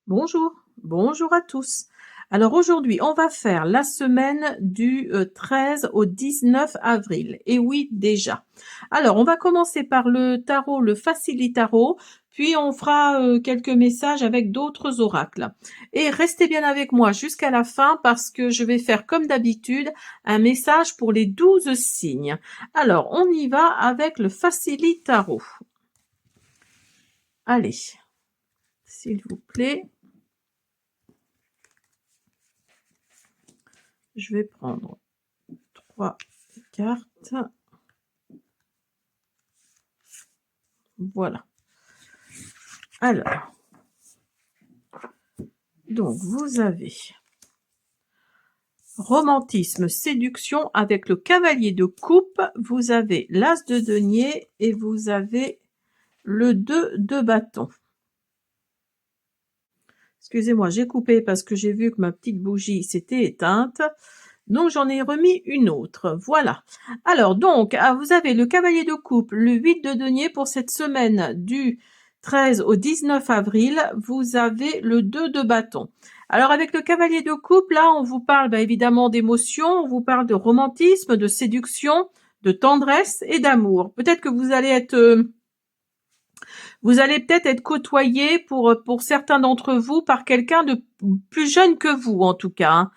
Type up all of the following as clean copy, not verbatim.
Bonjour, bonjour à tous. Alors aujourd'hui, on va faire la semaine du 13 au 19 avril. Et oui, déjà. Alors, on va commencer par le tarot, le Facili Tarot, puis on fera quelques messages avec d'autres oracles. Et restez bien avec moi jusqu'à la fin parce que je vais faire comme d'habitude un message pour les 12 signes. Alors, on y va avec le Facili Tarot. Allez, s'il vous plaît. Je vais prendre 3 cartes. Voilà. Alors, donc vous avez romantisme, séduction avec le cavalier de coupe, vous avez l'as de denier et vous avez le 2 de bâton. Excusez-moi, j'ai coupé parce que j'ai vu que ma petite bougie s'était éteinte. Donc, j'en ai remis une autre. Voilà. Alors, donc, vous avez le cavalier de coupe, le 8 de denier pour cette semaine du 13 au 19 avril. Vous avez le 2 de bâton. Alors, avec le cavalier de coupe, là, on vous parle évidemment d'émotion, on vous parle de romantisme, de séduction, de tendresse et d'amour. Peut-être que vous allez être... vous allez peut-être être côtoyé pour certains d'entre vous par quelqu'un de plus jeune que vous, en tout cas. Hein.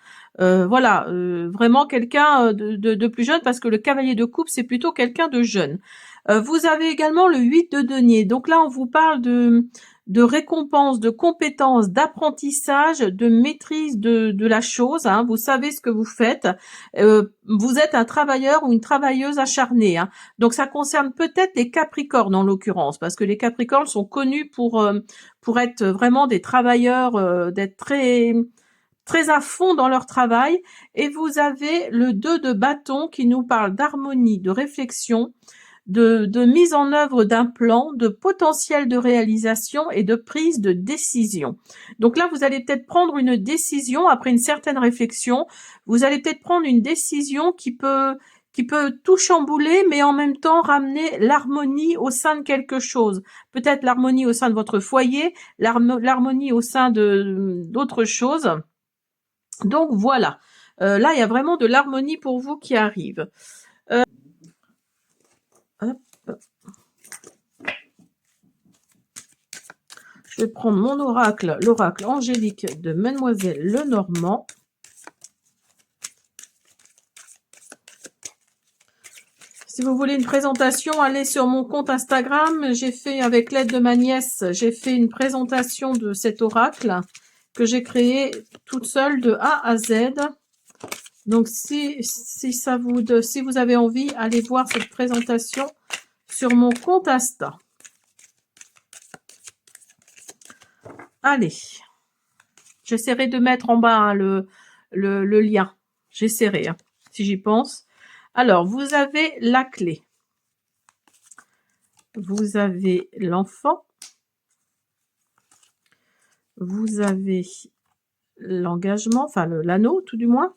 Voilà, vraiment quelqu'un de plus jeune, parce que le cavalier de coupe, c'est plutôt quelqu'un de jeune. Vous avez également le 8 de denier. Donc là, on vous parle de récompense, de compétences, d'apprentissage, de maîtrise de la chose. Hein. Vous savez ce que vous faites. Vous êtes un travailleur ou une travailleuse acharnée. Hein. Donc ça concerne peut-être les Capricornes en l'occurrence, parce que les Capricornes sont connus pour être vraiment des travailleurs, d'être très à fond dans leur travail. Et vous avez le 2 de bâton qui nous parle d'harmonie, de réflexion, de mise en œuvre d'un plan, de potentiel de réalisation et de prise de décision. Donc là, vous allez peut-être prendre une décision après une certaine réflexion. Vous allez peut-être prendre une décision qui peut tout chambouler, mais en même temps ramener l'harmonie au sein de quelque chose. Peut-être l'harmonie au sein de votre foyer, l'harmonie au sein d'autres choses. Donc voilà. Là, il y a vraiment de l'harmonie pour vous qui arrive. Hop. Je vais prendre mon oracle, l'oracle angélique de Mademoiselle Lenormand. Si vous voulez une présentation, allez sur mon compte Instagram. J'ai fait, avec l'aide de ma nièce, j'ai fait une présentation de cet oracle que j'ai créé toute seule de A à Z. Donc, si vous avez envie, allez voir cette présentation sur mon compte Insta. Allez, j'essaierai de mettre en bas hein, le lien. J'essaierai, hein, si j'y pense. Alors, vous avez la clé. Vous avez l'enfant. Vous avez l'engagement, enfin l'anneau tout du moins.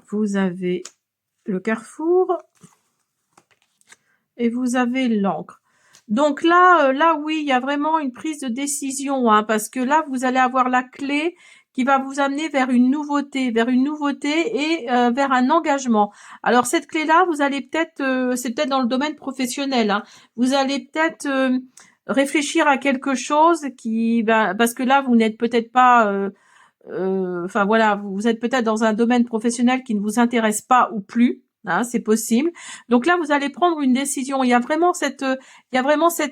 Vous avez le carrefour. Et vous avez l'encre. Donc là, oui, il y a vraiment une prise de décision, hein, parce que là, vous allez avoir la clé qui va vous amener vers une nouveauté et vers un engagement. Alors cette clé-là, vous allez peut-être, c'est peut-être dans le domaine professionnel, hein, vous allez peut-être réfléchir à quelque chose parce que là, vous n'êtes peut-être pas, enfin voilà, vous êtes peut-être dans un domaine professionnel qui ne vous intéresse pas ou plus. Hein, c'est possible. Donc là, vous allez prendre une décision. Il y a vraiment cette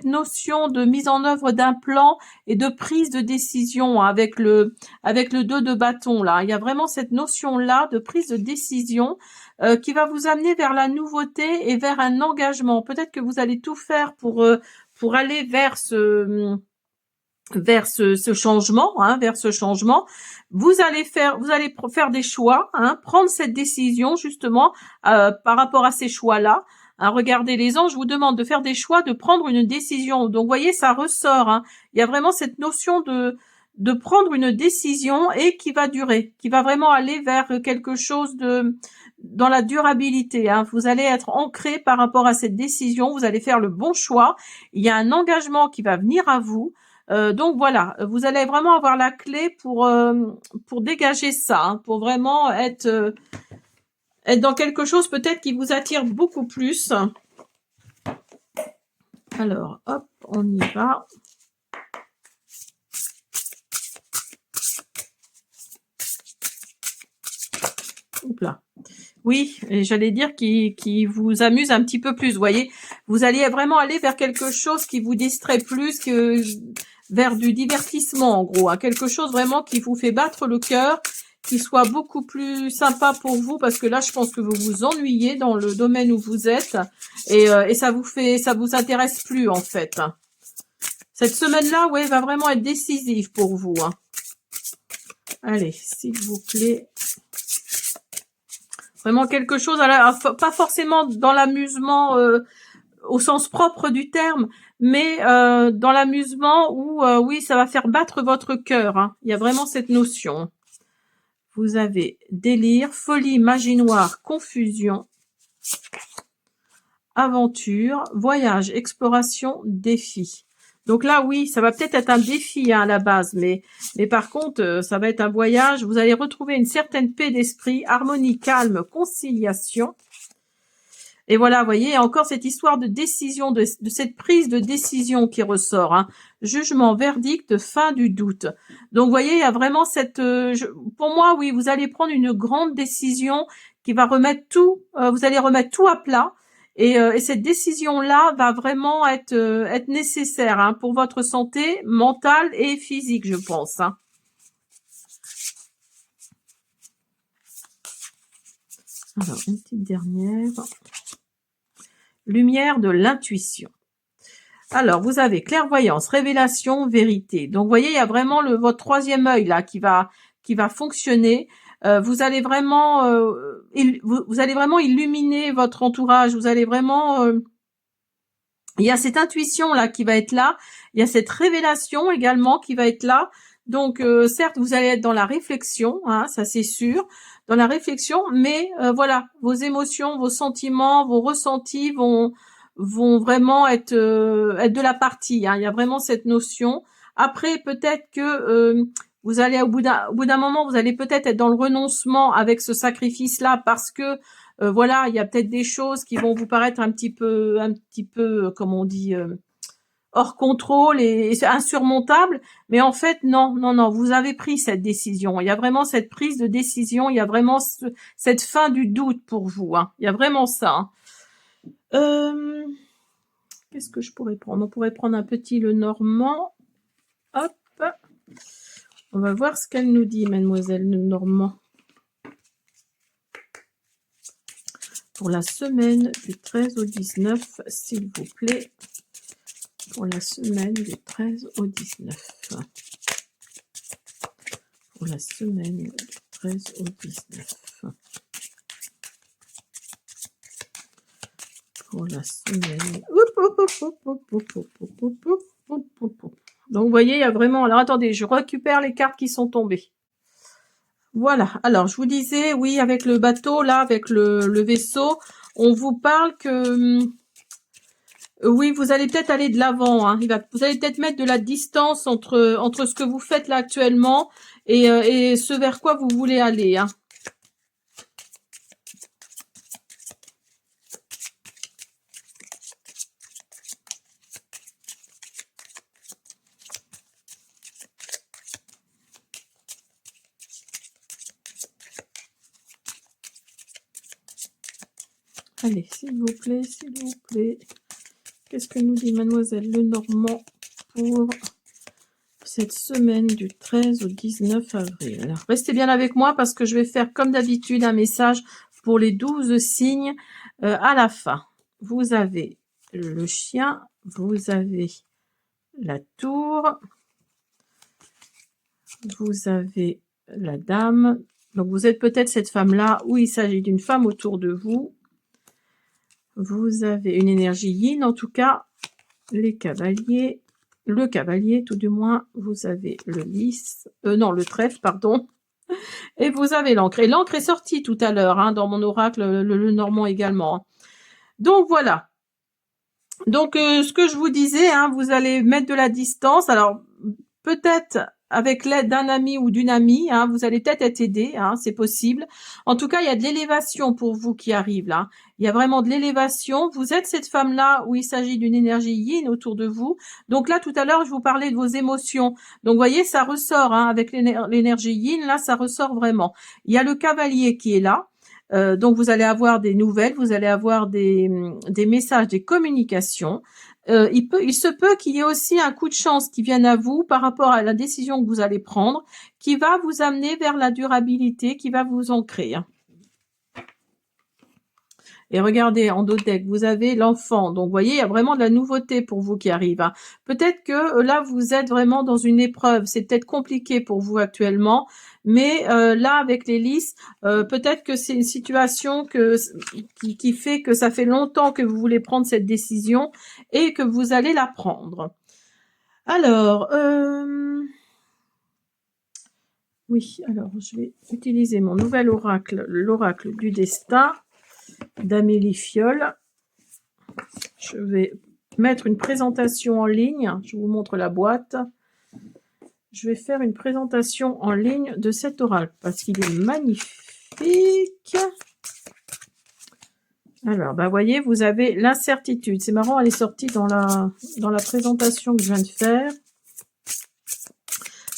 notion de mise en œuvre d'un plan et de prise de décision hein, avec le 2 de bâton là. Il y a vraiment cette notion là de prise de décision qui va vous amener vers la nouveauté et vers un engagement. Peut-être que vous allez tout faire pour aller vers ce changement, hein, vers ce changement. Vous allez faire des choix, hein, prendre cette décision justement par rapport à ces choix-là. Hein, regardez, les anges vous demandent de faire des choix, de prendre une décision. Donc, vous voyez, ça ressort. Hein. Il y a vraiment cette notion de prendre une décision et qui va durer, qui va vraiment aller vers quelque chose dans la durabilité. Hein. Vous allez être ancré par rapport à cette décision. Vous allez faire le bon choix. Il y a un engagement qui va venir à vous. Donc voilà, vous allez vraiment avoir la clé pour dégager ça, hein, pour vraiment être dans quelque chose peut-être qui vous attire beaucoup plus. Alors, hop, on y va. Oups là. Oui, et j'allais dire qui vous amuse un petit peu plus, vous voyez. Vous allez vraiment aller vers quelque chose qui vous distrait plus que vers du divertissement, en gros, hein. Quelque chose vraiment qui vous fait battre le cœur, qui soit beaucoup plus sympa pour vous, parce que là, je pense que vous vous ennuyez dans le domaine où vous êtes, et ça vous intéresse plus, en fait. Cette semaine-là, ouais, va vraiment être décisive pour vous, hein. Allez, s'il vous plaît. Vraiment quelque chose, pas forcément dans l'amusement au sens propre du terme, mais dans l'amusement où, oui, ça va faire battre votre cœur, hein. Il y a vraiment cette notion. Vous avez délire, folie, magie noire, confusion, aventure, voyage, exploration, défi. Donc là, oui, ça va peut-être être un défi, hein, à la base, mais par contre, ça va être un voyage. Vous allez retrouver une certaine paix d'esprit, harmonie, calme, conciliation. Et voilà, vous voyez, encore cette histoire de décision, de cette prise de décision qui ressort, hein. Jugement, verdict, fin du doute. Donc, vous voyez, il y a vraiment cette... pour moi, oui, vous allez prendre une grande décision qui va remettre tout... vous allez remettre tout à plat. Et cette décision-là va vraiment être nécessaire, hein, pour votre santé mentale et physique, je pense, hein. Alors, une petite dernière. Lumière de l'intuition. Alors, vous avez clairvoyance, révélation, vérité. Donc, vous voyez, il y a vraiment votre troisième œil là qui va fonctionner. Vous allez vraiment vous allez vraiment illuminer votre entourage. Vous allez vraiment il y a cette intuition là qui va être là. Il y a cette révélation également qui va être là. Donc, certes, vous allez être dans la réflexion, hein, ça c'est sûr, dans la réflexion, mais voilà, vos émotions, vos sentiments, vos ressentis vont vraiment être de la partie, hein. Il y a vraiment cette notion. Après, peut-être que vous allez au bout d'un moment, vous allez peut-être être dans le renoncement avec ce sacrifice-là, parce que voilà, il y a peut-être des choses qui vont vous paraître un petit peu, comme on dit, hors contrôle et insurmontable. Mais en fait, non, non, non, vous avez pris cette décision. Il y a vraiment cette prise de décision. Il y a vraiment cette fin du doute pour vous, hein. Il y a vraiment ça, hein. Qu'est-ce que je pourrais prendre? On pourrait prendre un petit Lenormand. Hop. On va voir ce qu'elle nous dit, mademoiselle Lenormand. Pour la semaine du 13 au 19, s'il vous plaît. Pour la semaine du 13 au 19. Pour la semaine du 13 au 19. Pour la semaine... Donc, vous voyez, il y a vraiment... Alors, attendez, je récupère les cartes qui sont tombées. Voilà. Alors, je vous disais, oui, avec le bateau, là, avec le vaisseau, on vous parle que... oui, vous allez peut-être aller de l'avant, hein. Vous allez peut-être mettre de la distance entre ce que vous faites là actuellement et ce vers quoi vous voulez aller, hein. Allez, s'il vous plaît, s'il vous plaît. Qu'est-ce que nous dit mademoiselle Lenormand pour cette semaine du 13 au 19 avril? Restez bien avec moi parce que je vais faire comme d'habitude un message pour les 12 signes à la fin. Vous avez le chien, vous avez la tour, vous avez la dame. Donc vous êtes peut-être cette femme-là où il s'agit d'une femme autour de vous. Vous avez une énergie yin, en tout cas, les cavaliers, le cavalier, tout du moins, vous avez le lys, non, le trèfle, pardon, et vous avez l'encre. Et l'encre est sortie tout à l'heure, hein, dans mon oracle, le Normand également. Donc, voilà. Donc, ce que je vous disais, hein, vous allez mettre de la distance. Alors, peut-être avec l'aide d'un ami ou d'une amie, hein, vous allez peut-être être aidé, hein, c'est possible. En tout cas, il y a de l'élévation pour vous qui arrive là. Il y a vraiment de l'élévation. Vous êtes cette femme-là où il s'agit d'une énergie yin autour de vous. Donc là, tout à l'heure, je vous parlais de vos émotions. Donc, vous voyez, ça ressort, hein, avec l'énergie yin, là, ça ressort vraiment. Il y a le cavalier qui est là. Donc, vous allez avoir des nouvelles, vous allez avoir des messages, des communications. Il se peut qu'il y ait aussi un coup de chance qui vienne à vous par rapport à la décision que vous allez prendre, qui va vous amener vers la durabilité, qui va vous ancrer. Et regardez, en dos de deck, vous avez l'enfant. Donc, vous voyez, il y a vraiment de la nouveauté pour vous qui arrive. Hein. Peut-être que là, vous êtes vraiment dans une épreuve. C'est peut-être compliqué pour vous actuellement. Mais là, avec les lys, peut-être que c'est une situation qui fait que ça fait longtemps que vous voulez prendre cette décision et que vous allez la prendre. Alors, oui, alors je vais utiliser mon nouvel oracle, l'oracle du destin d'Amélie Fiol. Je vais mettre une présentation en ligne. Je vous montre la boîte. Je vais faire une présentation en ligne de cet oracle parce qu'il est magnifique. Alors, bah, voyez, vous avez l'incertitude. C'est marrant, elle est sortie dans la présentation que je viens de faire.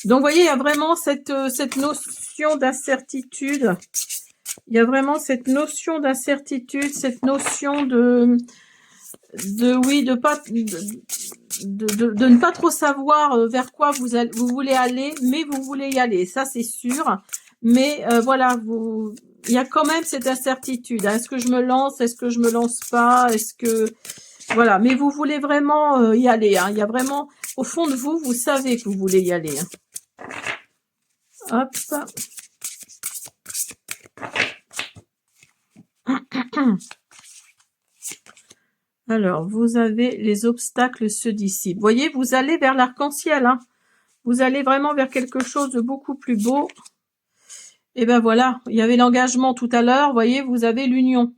Donc, vous voyez, il y a vraiment cette notion d'incertitude. Il y a vraiment cette notion d'incertitude, cette notion de ne pas trop savoir vers quoi vous voulez aller, mais vous voulez y aller, ça c'est sûr. Mais voilà, il y a quand même cette incertitude. Hein. Est-ce que je me lance? Est-ce que je me lance pas? Est-ce que voilà, mais vous voulez vraiment y aller. Hein. Il y a vraiment au fond de vous, vous savez que vous voulez y aller. Hein. Hop. Alors, vous avez les obstacles se dissipent. Vous voyez, vous allez vers l'arc-en-ciel. Hein. Vous allez vraiment vers quelque chose de beaucoup plus beau. Et ben voilà, il y avait l'engagement tout à l'heure. Vous voyez, vous avez l'union.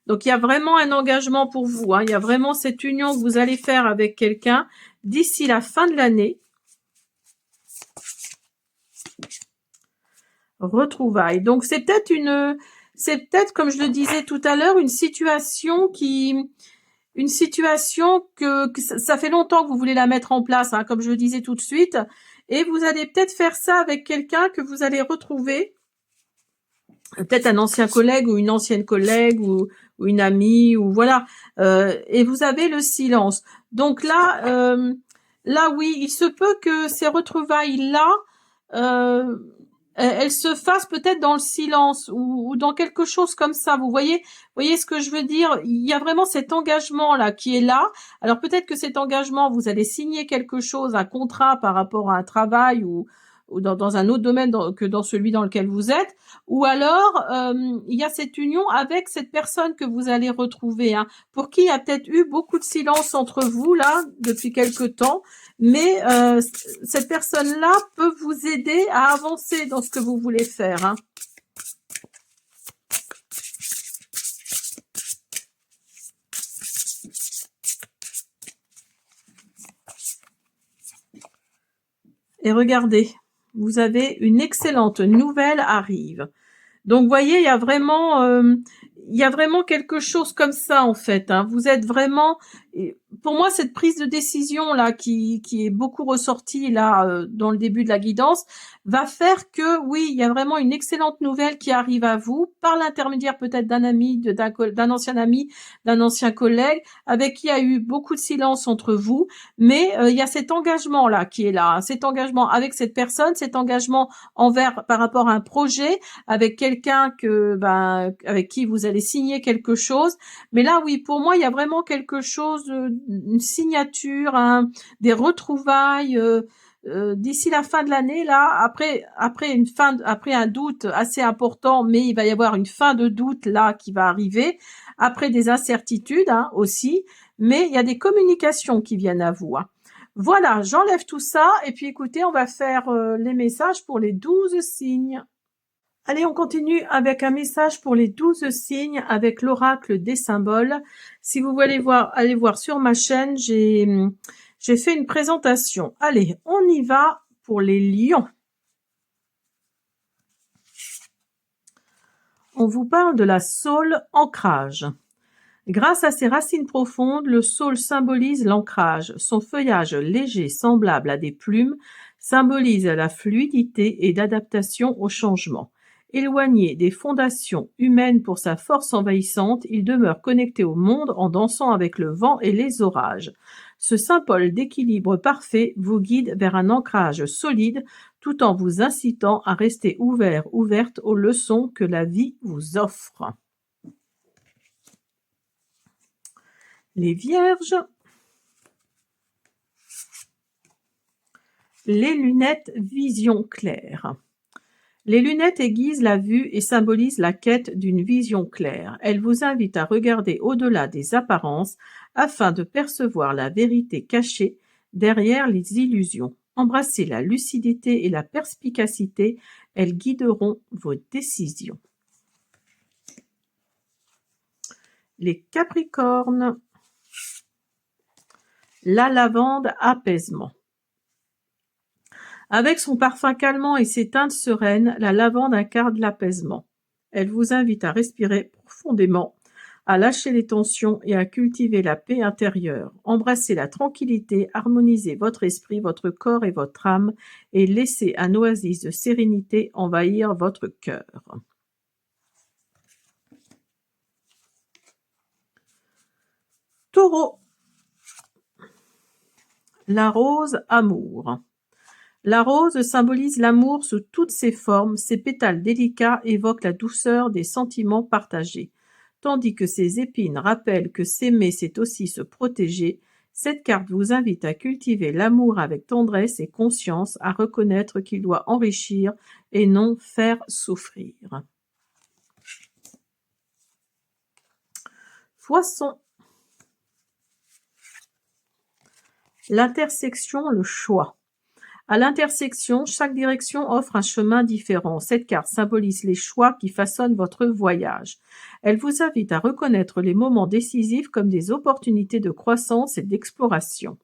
Donc, il y a vraiment un engagement pour vous. Hein. Il y a vraiment cette union que vous allez faire avec quelqu'un d'ici la fin de l'année. Retrouvailles. Donc, c'est peut-être, comme je le disais tout à l'heure, une situation que ça fait longtemps que vous voulez la mettre en place, hein, comme je le disais tout de suite. Et vous allez peut-être faire ça avec quelqu'un que vous allez retrouver. Peut-être un ancien collègue ou une ancienne collègue ou une amie ou voilà. Et vous avez le silence. Donc là, oui, il se peut que ces retrouvailles-là, elles se fassent peut-être dans le silence ou dans quelque chose comme ça. Vous voyez ce que je veux dire? Il y a vraiment cet engagement-là qui est là. Alors peut-être que cet engagement, vous allez signer quelque chose, un contrat par rapport à un travail ou dans un autre domaine que dans celui dans lequel vous êtes, ou alors il y a cette union avec cette personne que vous allez retrouver, hein, pour qui il y a peut-être eu beaucoup de silence entre vous là depuis quelque temps, mais cette personne-là peut vous aider à avancer dans ce que vous voulez faire. Hein. Et regardez, vous avez une excellente nouvelle arrive. Donc, vous voyez, il y a vraiment quelque chose comme ça, en fait. Hein. Vous êtes vraiment... Pour moi, cette prise de décision là qui est beaucoup ressortie là dans le début de la guidance va faire que oui, il y a vraiment une excellente nouvelle qui arrive à vous par l'intermédiaire peut-être d'un ami, d'un ancien ami, d'un ancien collègue avec qui il y a eu beaucoup de silence entre vous, mais il y a cet engagement là qui est là, hein, cet engagement avec cette personne, cet engagement par rapport à un projet avec quelqu'un avec qui vous allez signer quelque chose. Mais là, oui, pour moi, il y a vraiment quelque chose, une signature, des retrouvailles d'ici la fin de l'année. Là, après un doute assez important, mais il va y avoir une fin de doute là qui va arriver. Après des incertitudes aussi, mais il y a des communications qui viennent à vous. Hein. Voilà, j'enlève tout ça et puis écoutez, on va faire les messages pour les 12 signes. Allez, on continue avec un message pour les 12 signes avec l'oracle des symboles. Si vous voulez allez voir sur ma chaîne, j'ai fait une présentation. Allez, on y va pour les lions. On vous parle de la saule ancrage. Grâce à ses racines profondes, le saule symbolise l'ancrage. Son feuillage léger, semblable à des plumes, symbolise la fluidité et l'adaptation au changement. Éloigné des fondations humaines pour sa force envahissante, il demeure connecté au monde en dansant avec le vent et les orages. Ce symbole d'équilibre parfait vous guide vers un ancrage solide tout en vous incitant à rester ouverte aux leçons que la vie vous offre. Les vierges, les lunettes vision claire. Les lunettes aiguisent la vue et symbolisent la quête d'une vision claire. Elles vous invitent à regarder au-delà des apparences afin de percevoir la vérité cachée derrière les illusions. Embrassez la lucidité et la perspicacité, elles guideront vos décisions. Les capricornes, la lavande apaisement. Avec son parfum calmant et ses teintes sereines, la lavande incarne l'apaisement. Elle vous invite à respirer profondément, à lâcher les tensions et à cultiver la paix intérieure. Embrassez la tranquillité, harmonisez votre esprit, votre corps et votre âme et laissez un oasis de sérénité envahir votre cœur. Taureau, la rose amour. La rose symbolise l'amour sous toutes ses formes, ses pétales délicats évoquent la douceur des sentiments partagés. Tandis que ses épines rappellent que s'aimer, c'est aussi se protéger, cette carte vous invite à cultiver l'amour avec tendresse et conscience, à reconnaître qu'il doit enrichir et non faire souffrir. Poisson, l'intersection, le choix. À l'intersection, chaque direction offre un chemin différent. Cette carte symbolise les choix qui façonnent votre voyage. Elle vous invite à reconnaître les moments décisifs comme des opportunités de croissance et d'exploration.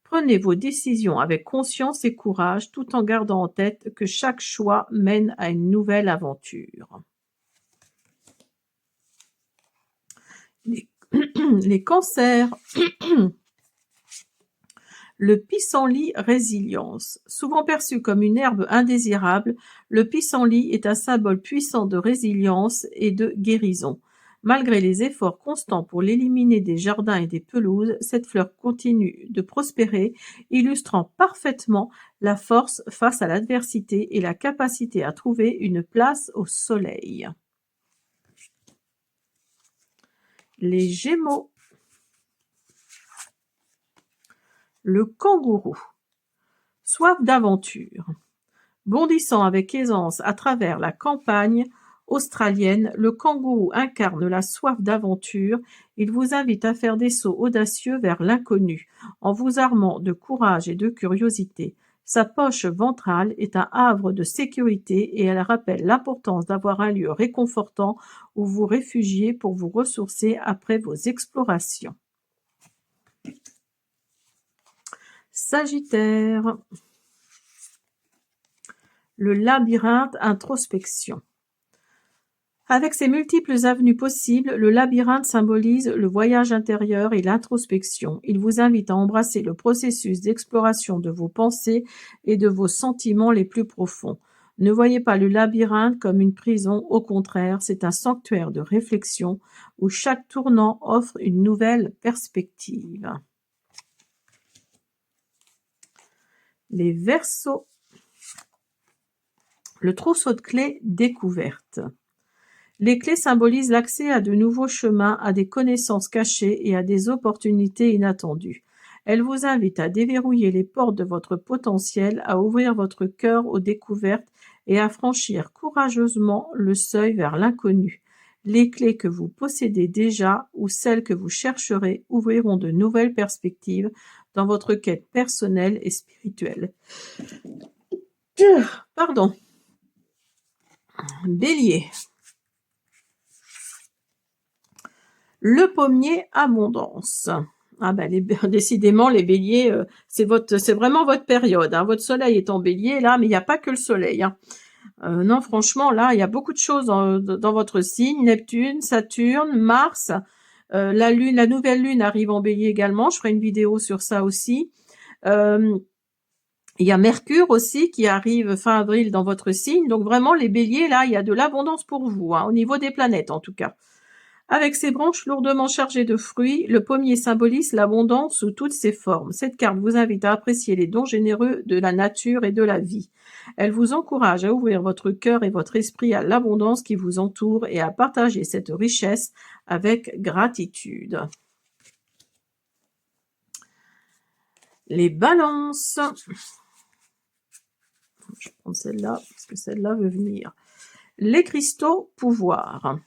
Prenez vos décisions avec conscience et courage tout en gardant en tête que chaque choix mène à une nouvelle aventure. Les cancers. Le pissenlit résilience. Souvent perçu comme une herbe indésirable, le pissenlit est un symbole puissant de résilience et de guérison. Malgré les efforts constants pour l'éliminer des jardins et des pelouses, cette fleur continue de prospérer, illustrant parfaitement la force face à l'adversité et la capacité à trouver une place au soleil. Les Gémeaux. Le kangourou. Soif d'aventure. Bondissant avec aisance à travers la campagne australienne, le kangourou incarne la soif d'aventure. Il vous invite à faire des sauts audacieux vers l'inconnu, en vous armant de courage et de curiosité. Sa poche ventrale est un havre de sécurité et elle rappelle l'importance d'avoir un lieu réconfortant où vous réfugier pour vous ressourcer après vos explorations. Sagittaire. Le labyrinthe introspection. Avec ses multiples avenues possibles, le labyrinthe symbolise le voyage intérieur et l'introspection. Il vous invite à embrasser le processus d'exploration de vos pensées et de vos sentiments les plus profonds. Ne voyez pas le labyrinthe comme une prison, au contraire, c'est un sanctuaire de réflexion où chaque tournant offre une nouvelle perspective. Les Verseaux. Le trousseau de clés découverte. Les clés symbolisent l'accès à de nouveaux chemins, à des connaissances cachées et à des opportunités inattendues. Elles vous invitent à déverrouiller les portes de votre potentiel, à ouvrir votre cœur aux découvertes et à franchir courageusement le seuil vers l'inconnu. Les clés que vous possédez déjà ou celles que vous chercherez ouvriront de nouvelles perspectives dans votre quête personnelle et spirituelle. Pardon. Bélier. Le pommier abondance. Ah ben décidément les béliers, c'est vraiment votre période, hein. Votre soleil est en bélier là, mais il n'y a pas que le soleil, hein. Non franchement là, il y a beaucoup de choses dans votre signe, Neptune, Saturne, Mars, la lune, la nouvelle lune arrive en bélier également, je ferai une vidéo sur ça aussi. Il y a Mercure aussi qui arrive fin avril dans votre signe, donc vraiment les béliers là, il y a de l'abondance pour vous, hein, au niveau des planètes en tout cas. Avec ses branches lourdement chargées de fruits, le pommier symbolise l'abondance sous toutes ses formes. Cette carte vous invite à apprécier les dons généreux de la nature et de la vie. Elle vous encourage à ouvrir votre cœur et votre esprit à l'abondance qui vous entoure et à partager cette richesse avec gratitude. Les balances. Je prends celle-là parce que celle-là veut venir. Les cristaux pouvoir.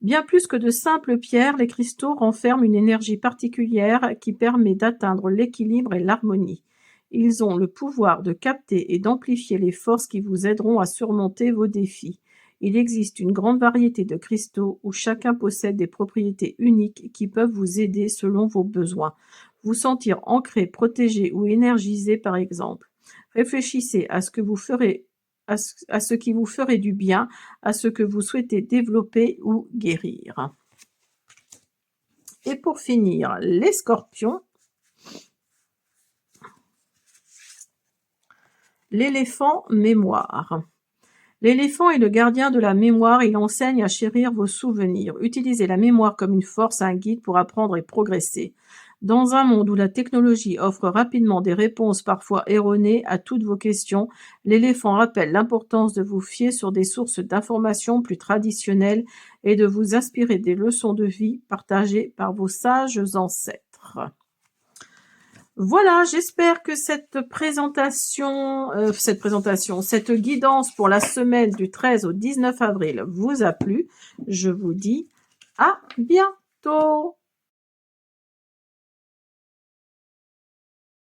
Bien plus que de simples pierres, les cristaux renferment une énergie particulière qui permet d'atteindre l'équilibre et l'harmonie. Ils ont le pouvoir de capter et d'amplifier les forces qui vous aideront à surmonter vos défis. Il existe une grande variété de cristaux où chacun possède des propriétés uniques qui peuvent vous aider selon vos besoins. Vous sentir ancré, protégé ou énergisé par exemple. Réfléchissez à ce que vous ferez à ce qui vous ferait du bien, à ce que vous souhaitez développer ou guérir. Et pour finir, les scorpions. L'éléphant mémoire. L'éléphant est le gardien de la mémoire, il enseigne à chérir vos souvenirs. Utilisez la mémoire comme une force, un guide pour apprendre et progresser. Dans un monde où la technologie offre rapidement des réponses parfois erronées à toutes vos questions, l'éléphant rappelle l'importance de vous fier sur des sources d'informations plus traditionnelles et de vous inspirer des leçons de vie partagées par vos sages ancêtres. Voilà, j'espère que cette guidance pour la semaine du 13 au 19 avril vous a plu. Je vous dis à bientôt.